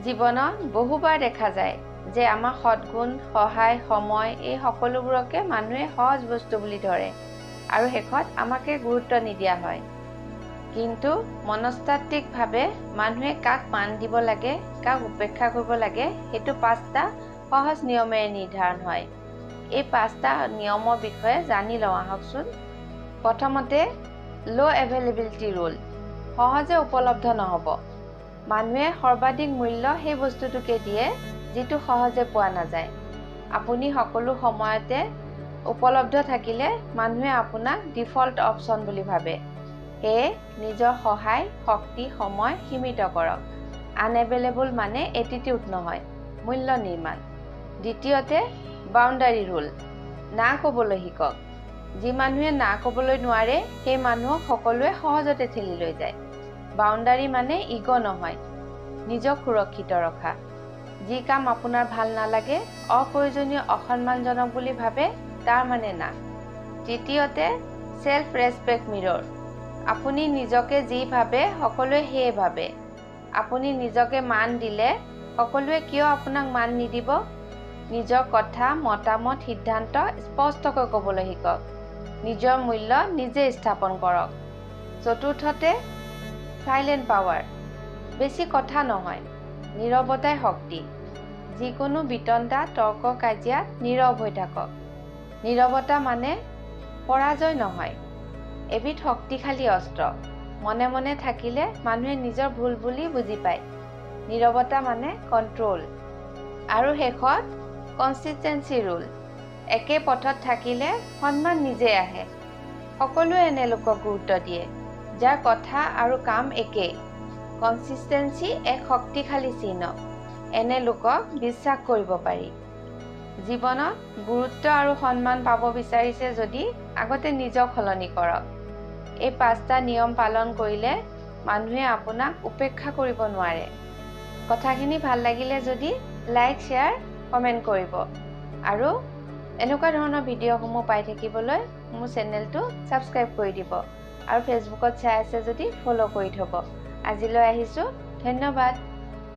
জীৱনত বহুবাৰ দেখা যায় যে আমাৰ সৎগুণ, সহায়, সময় এই সকলোবোৰকে মানুহে সহজ বস্তু বুলি ধৰে আৰু শেষত আমাকে গুৰুত্ব নিদিয়া হয়। কিন্তু মনস্তাত্ত্বিকভাৱে মানুহে কাক মান দিব লাগে, কাক উপেক্ষা কৰিব লাগে সেইটো 5টা সহজ নিয়মেৰে নিৰ্ধাৰণ হয়। এই 5টা নিয়মৰ বিষয়ে জানি লওঁ আহকচোন। প্ৰথমতে ল' এভেইলেবিলিটি ৰুল। সহজে উপলব্ধ নহ'ব। মানুহে সৰ্বাধিক মূল্য সেই বস্তুটোকে দিয়ে যিটো সহজে পোৱা নাযায়। আপুনি সকলো সময়তে উপলব্ধ থাকিলে মানুহে আপোনাক ডিফল্ট অপশ্যন বুলি ভাবে। সেয়ে নিজৰ সহায়, শক্তি, সময় সীমিত কৰক। আনএভেইলেবল মানে এটিটিউড নহয়, মূল্য নিৰ্মাণ। দ্বিতীয়তে বাউণ্ডাৰী ৰুল। না ক'বলৈ শিকক। যি মানুহে না ক'বলৈ নোৱাৰে সেই মানুহক সকলোৱে সহজতে ঠেলি লৈ যায়। বাউণ্ডাৰী মানে ইগ' নহয়, নিজক সুৰক্ষিত ৰখা। যি কাম আপোনাৰ ভাল নালাগে, অপ্ৰয়োজনীয়, অসন্মানজনক বুলি ভাবে, তাৰ মানে না। তৃতীয়তে চেল্ফ ৰেচপেক্ট মিৰৰ। আপুনি নিজকে যি ভাবে সকলোৱে সেয়ে ভাবে। আপুনি নিজকে মান দিলে সকলোৱে কিয় আপোনাক মান নিদিব? নিজৰ কথা, মতামত, সিদ্ধান্ত স্পষ্টকৈ ক'বলৈ শিকক। নিজৰ মূল্য নিজে স্থাপন কৰক। চতুৰ্থতে চাইলেণ্ট পাৱাৰ। বেছি কথা নহয়, নীৰৱতাই শক্তি। যিকোনো বিতণ্ডা, তৰ্ক, কাজিয়াত নীৰৱ হৈ থাকক। নীৰৱতা মানে পৰাজয় নহয়, এবিধ শক্তিশালী অস্ত্ৰ। মনে মনে থাকিলে মানুহে নিজৰ ভুল বুলি বুজি পায়। নীৰৱতা মানে কণ্ট্ৰল। আৰু শেষত কনচিষ্টেঞ্চি ৰুল। একে পথত থাকিলে সন্মান নিজে আহে। সকলোৱে এনে লোকক গুৰুত্ব দিয়ে যাৰ কথা আৰু কাম একেই। কনচিষ্টেঞ্চি এক শক্তিশালী চিহ্ন। এনে লোকক বিশ্বাস কৰিব পাৰি। জীৱনত গুৰুত্ব আৰু সন্মান পাব বিচাৰিছে যদি আগতে নিজক সলনি কৰক। এই 5টা নিয়ম পালন কৰিলে মানুহে আপোনাক উপেক্ষা কৰিব নোৱাৰে। কথাখিনি ভাল লাগিলে যদি লাইক, শ্বেয়াৰ, কমেণ্ট কৰিব আৰু এনেকুৱা ধৰণৰ ভিডিঅ'সমূহ পাই থাকিবলৈ মোৰ চেনেলটো ছাবস্ক্ৰাইব কৰি দিব আৰু ফেচবুকত চাই আছে যদি ফ'ল' কৰি থ'ব। আজিলৈ আহিছোঁ, ধন্যবাদ।